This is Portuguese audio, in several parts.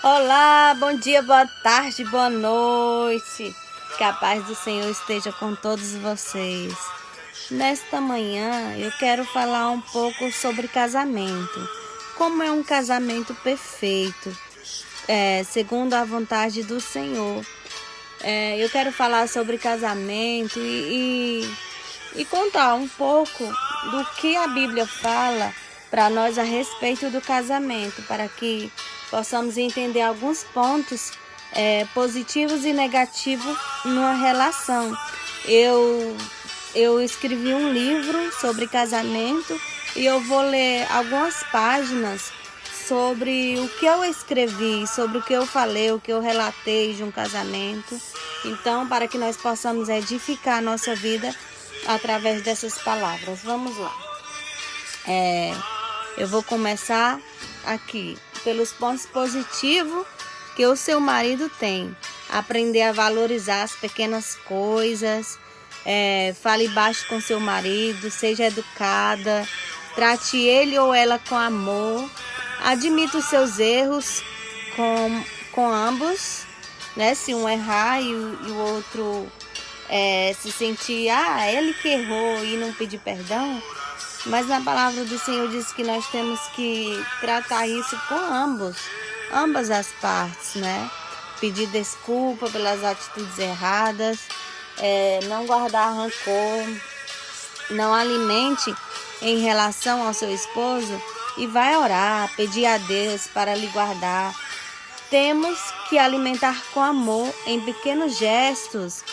Olá, bom dia, boa tarde, boa noite. Que a paz do Senhor esteja com todos vocês. Nesta manhã eu quero falar um pouco sobre casamento. Como é um casamento perfeito, segundo a vontade do Senhor. Eu quero falar sobre casamento e contar um pouco do que a Bíblia fala para nós a respeito do casamento, para que possamos entender alguns pontos positivos e negativos numa relação. Eu escrevi um livro sobre casamento e eu vou ler algumas páginas sobre o que eu escrevi, sobre o que eu falei, o que eu relatei de um casamento. Então, para que nós possamos edificar a nossa vida através dessas palavras. Vamos lá. Eu vou começar aqui pelos pontos positivos que o seu marido tem. Aprender a valorizar as pequenas coisas. Fale baixo com seu marido, seja educada, trate ele ou ela com amor. Admita os seus erros com ambos, né? Se um errar e o outro se sentir, ele que errou e não pedir perdão. Mas na palavra do Senhor diz que nós temos que tratar isso com ambas as partes, né? Pedir desculpa pelas atitudes erradas, não guardar rancor, não alimente em relação ao seu esposo e vai orar, pedir a Deus para lhe guardar. Temos que alimentar com amor em pequenos gestos.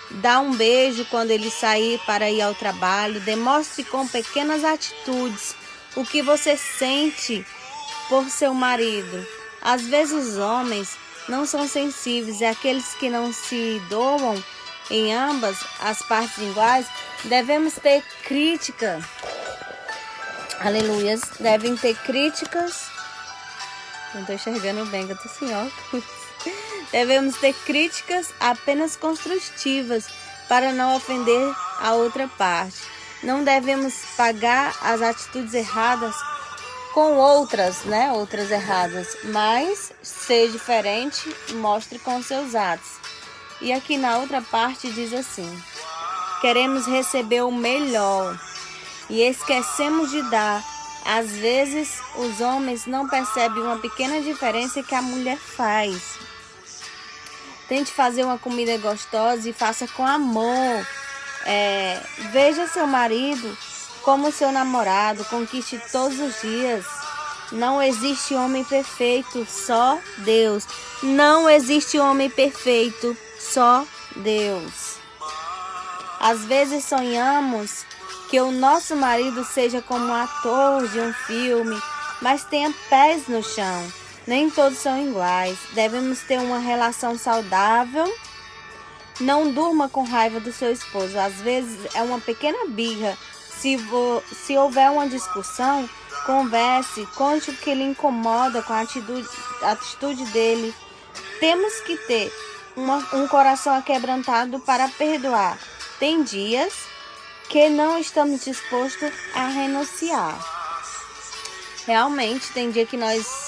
Dá um beijo quando ele sair para ir ao trabalho. Demonstre com pequenas atitudes o que você sente por seu marido. Às vezes os homens não são sensíveis e aqueles que não se doam em ambas as partes iguais devemos ter crítica. Aleluias. Devem ter críticas. Não estou enxergando bem, que eu estou sem óculos. Devemos ter críticas apenas construtivas para não ofender a outra parte. Não devemos pagar as atitudes erradas com outras, né? Outras erradas. Mas ser diferente, mostre com seus atos. E aqui na outra parte diz assim: queremos receber o melhor e esquecemos de dar. Às vezes os homens não percebem uma pequena diferença que a mulher faz. Tente fazer uma comida gostosa e faça com amor. Veja seu marido como seu namorado. Conquiste todos os dias. Não existe homem perfeito, só Deus. Não existe homem perfeito, só Deus. Às vezes sonhamos que o nosso marido seja como um ator de um filme, mas tenha pés no chão. Nem todos são iguais. Devemos ter uma relação saudável. Não durma com raiva do seu esposo. Às vezes é uma pequena birra. Se houver uma discussão, converse, conte o que lhe incomoda com a atitude dele. Temos que ter um coração aquebrantado para perdoar. Tem dias que não estamos dispostos a renunciar. Realmente, tem dia que nós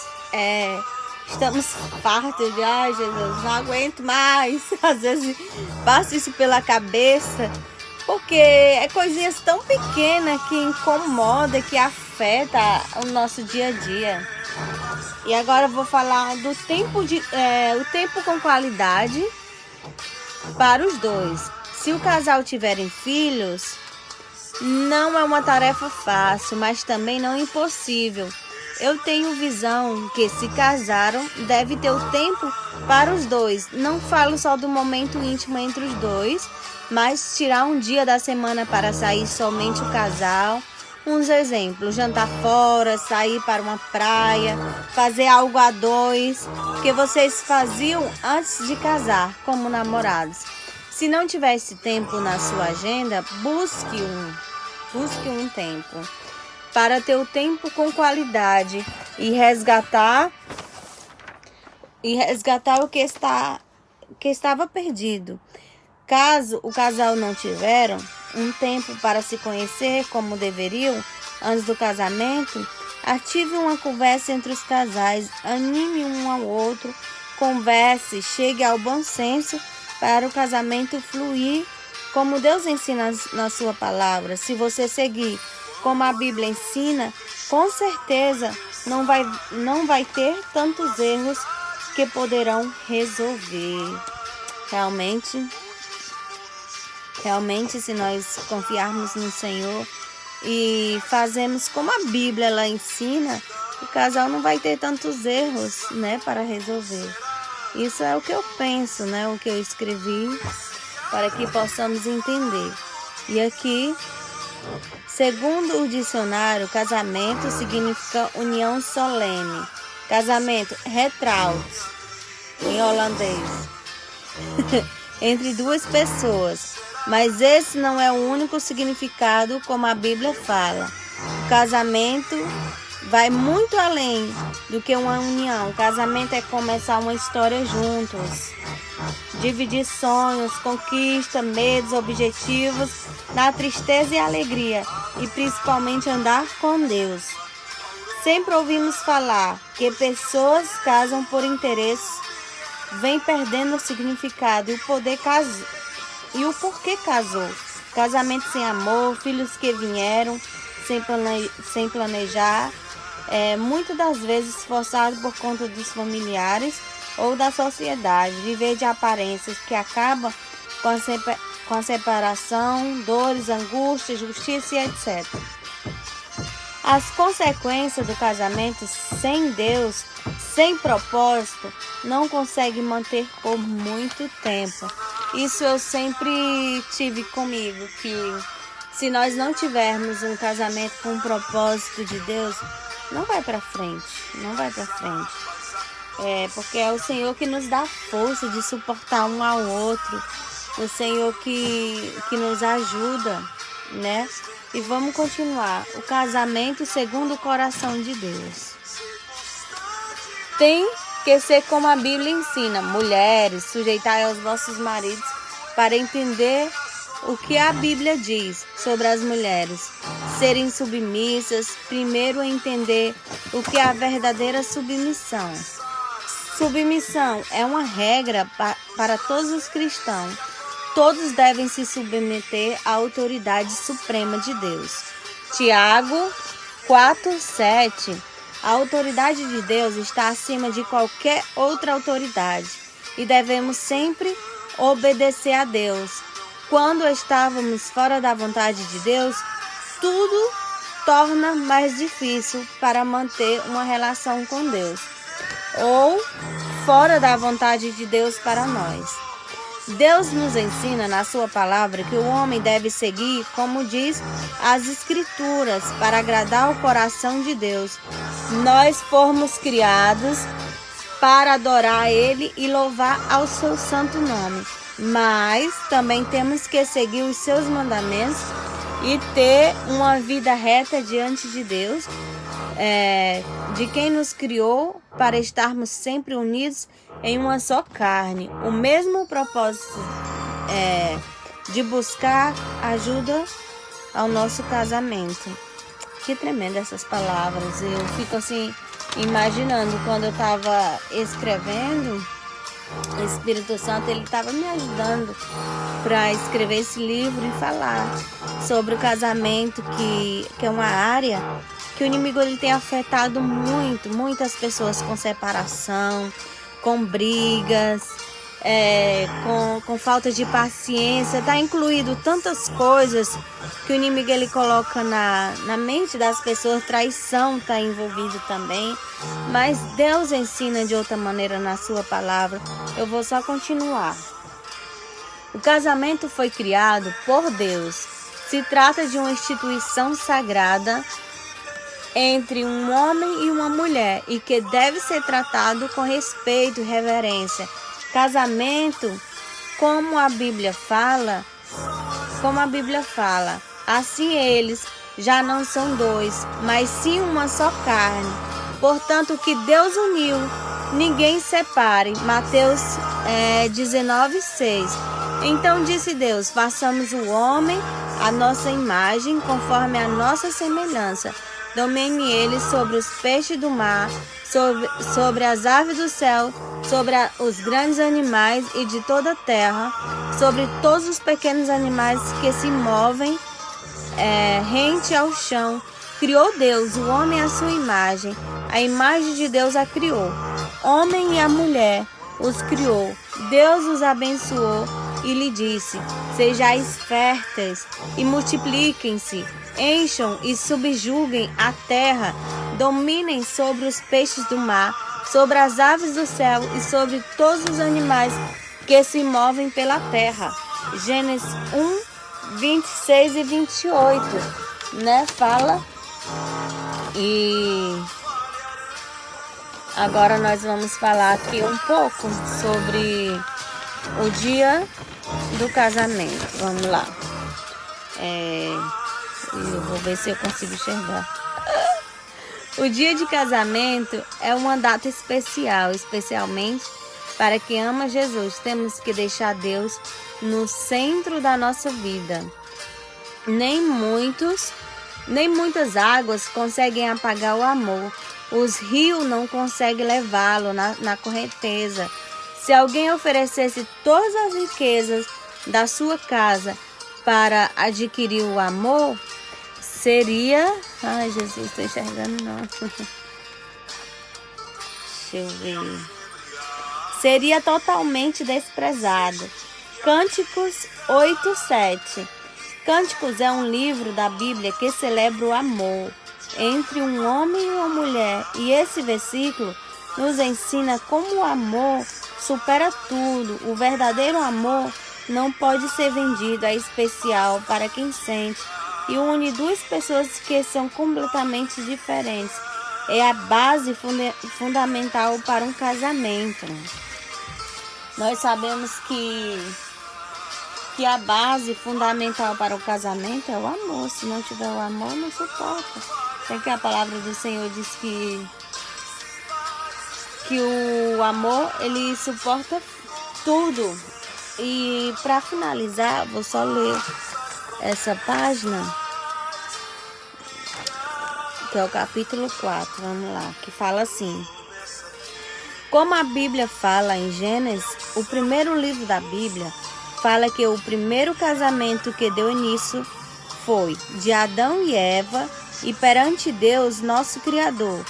estamos fartos de, Jesus, não aguento mais. Às vezes passa isso pela cabeça, porque é coisinhas tão pequenas que incomoda, que afeta o nosso dia a dia. E agora eu vou falar do tempo o tempo com qualidade para os dois. Se o casal tiverem filhos, não é uma tarefa fácil, mas também não impossível. Eu tenho visão que se casaram, deve ter o tempo para os dois. Não falo só do momento íntimo entre os dois, mas tirar um dia da semana para sair somente o casal. Uns exemplos: jantar fora, sair para uma praia, fazer algo a dois, que vocês faziam antes de casar, como namorados. Se não tiver esse tempo na sua agenda, busque um tempo para ter o tempo com qualidade e resgatar o que estava perdido. Caso o casal não tiveram um tempo para se conhecer como deveriam antes do casamento, Ative uma conversa entre os casais, anime um ao outro, converse, chegue ao bom senso para o casamento fluir como Deus ensina na sua palavra. Se você seguir como a Bíblia ensina, com certeza não vai ter tantos erros que poderão resolver. Realmente, se nós confiarmos no Senhor e fazemos como a Bíblia ela ensina, o casal não vai ter tantos erros, né, para resolver. Isso é o que eu penso, né, o que eu escrevi, para que possamos entender. E aqui, segundo o dicionário, casamento significa união solene. Casamento, getrouwd, em holandês, entre duas pessoas. Mas esse não é o único significado, como a Bíblia fala. O casamento vai muito além do que uma união. O casamento é começar uma história juntos, dividir sonhos, conquistas, medos, objetivos, na tristeza e alegria, e principalmente andar com Deus. Sempre ouvimos falar que pessoas casam por interesse, vem perdendo o significado e o porquê casou. Casamento sem amor, filhos que vieram sem planejar, muitas das vezes forçado por conta dos familiares ou da sociedade, viver de aparências que acaba com a separação, dores, angústias, justiça e etc. As consequências do casamento sem Deus, sem propósito, não consegue manter por muito tempo. Isso eu sempre tive comigo, que se nós não tivermos um casamento com um propósito de Deus, não vai para frente. Porque é o Senhor que nos dá força de suportar um ao outro, o Senhor que nos ajuda, né? E vamos continuar. O casamento segundo o coração de Deus. Tem que ser como a Bíblia ensina. Mulheres, sujeitai aos vossos maridos, para entender o que a Bíblia diz sobre as mulheres. Serem submissas, primeiro entender o que é a verdadeira submissão. Submissão é uma regra para todos os cristãos. Todos devem se submeter à autoridade suprema de Deus. Tiago 4:7. A autoridade de Deus está acima de qualquer outra autoridade e devemos sempre obedecer a Deus. Quando estávamos fora da vontade de Deus, tudo torna mais difícil para manter uma relação com Deus, ou fora da vontade de Deus para nós. Deus nos ensina na sua palavra que o homem deve seguir, como diz as Escrituras, para agradar o coração de Deus. Nós fomos criados para adorar a Ele e louvar ao seu santo nome, mas também temos que seguir os seus mandamentos e ter uma vida reta diante de Deus, de quem nos criou para estarmos sempre unidos em uma só carne. O mesmo propósito de buscar ajuda ao nosso casamento. Que tremenda essas palavras. Eu fico assim imaginando quando eu estava escrevendo, o Espírito Santo ele estava me ajudando para escrever esse livro e falar sobre o casamento, que é uma área que o inimigo ele tem afetado muitas pessoas com separação, com brigas, com falta de paciência. Está incluído tantas coisas que o inimigo ele coloca na mente das pessoas. Traição está envolvido também, mas Deus ensina de outra maneira na sua palavra. Eu vou só continuar. O casamento foi criado por Deus. Se trata de uma instituição sagrada entre um homem e uma mulher e que deve ser tratado com respeito e reverência. Casamento, como a Bíblia fala, assim eles já não são dois, mas sim uma só carne. Portanto, o que Deus uniu, ninguém separe. Mateus 19:6. Então disse Deus: façamos o homem à nossa imagem, conforme a nossa semelhança. domine ele sobre os peixes do mar, sobre as aves do céu, sobre os grandes animais e de toda a terra, sobre todos os pequenos animais que se movem rente ao chão. Criou Deus o homem à sua imagem, a imagem de Deus a criou. Homem e a mulher os criou. Deus os abençoou e lhe disse: sejais férteis e multipliquem-se, encham e subjuguem a terra, dominem sobre os peixes do mar, sobre as aves do céu e sobre todos os animais que se movem pela terra. Gênesis 1, 26 e 28, né? Fala. E agora nós vamos falar aqui um pouco sobre o dia do casamento. Vamos lá. Eu vou ver se eu consigo enxergar. O dia de casamento é uma data especial, especialmente para quem ama Jesus. Temos que deixar Deus no centro da nossa vida. Nem muitas águas conseguem apagar o amor. Os rios não conseguem levá-lo na correnteza. Se alguém oferecesse todas as riquezas da sua casa para adquirir o amor, seria... Ai, Jesus, estou enxergando não. Deixa eu ver. Seria totalmente desprezado. Cânticos 8:7. Cânticos é um livro da Bíblia que celebra o amor entre um homem e uma mulher. E esse versículo nos ensina como o amor supera tudo. O verdadeiro amor não pode ser vendido, é especial para quem sente e une duas pessoas que são completamente diferentes. É a base fundamental para um casamento. Nós sabemos que a base fundamental para o casamento é o amor. Se não tiver o amor, não suporta. É que a palavra do Senhor diz que o amor, ele suporta tudo. E para finalizar, vou só ler essa página, que é o capítulo 4, vamos lá, que fala assim: como a Bíblia fala em Gênesis, o primeiro livro da Bíblia, fala que o primeiro casamento que deu início foi de Adão e Eva e perante Deus, nosso Criador.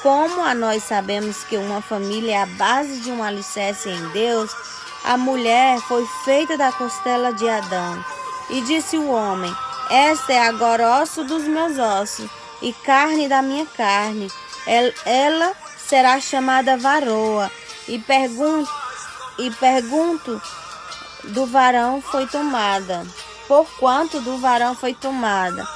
Como nós sabemos que uma família é a base de um alicerce em Deus, a mulher foi feita da costela de Adão. E disse o homem: esta é agora osso dos meus ossos e carne da minha carne. Ela será chamada varoa. E pergunto do varão foi tomada. Porquanto do varão foi tomada.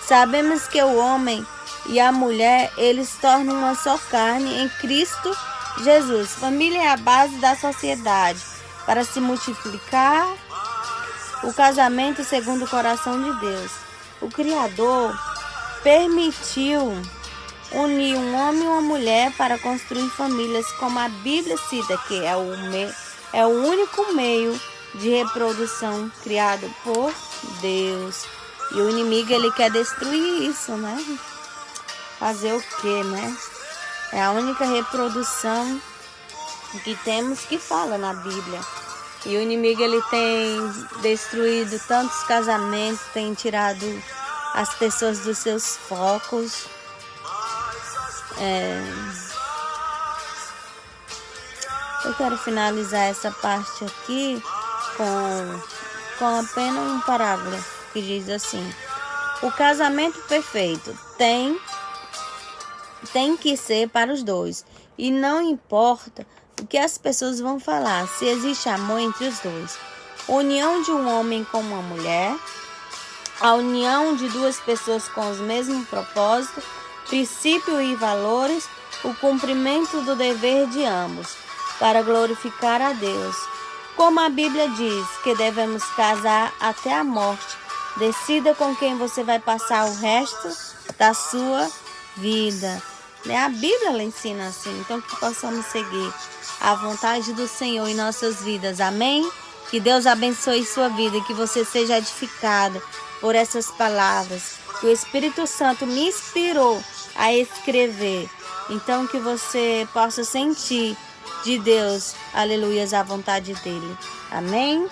Sabemos que o homem e a mulher, eles tornam uma só carne em Cristo Jesus. Família é a base da sociedade. Para se multiplicar, o casamento segundo o coração de Deus. O Criador permitiu unir um homem e uma mulher para construir famílias, como a Bíblia cita, que é o único meio de reprodução criado por Deus. E o inimigo, ele quer destruir isso, né? Fazer o quê, né? É a única reprodução que temos que fala na Bíblia. E o inimigo, ele tem destruído tantos casamentos, tem tirado as pessoas dos seus focos. Eu quero finalizar essa parte aqui com apenas um parágrafo que diz assim: o casamento perfeito tem que ser para os dois, e não importa o que as pessoas vão falar, se existe amor entre os dois. A união de um homem com uma mulher, a união de duas pessoas com os mesmos propósitos, princípios e valores, o cumprimento do dever de ambos, para glorificar a Deus. Como a Bíblia diz que devemos casar até a morte, decida com quem você vai passar o resto da sua vida. A Bíblia ela ensina assim, então que possamos seguir a vontade do Senhor em nossas vidas. Amém? Que Deus abençoe sua vida e que você seja edificado por essas palavras. que o Espírito Santo me inspirou a escrever. Então que você possa sentir de Deus, aleluias, a vontade dele. Amém?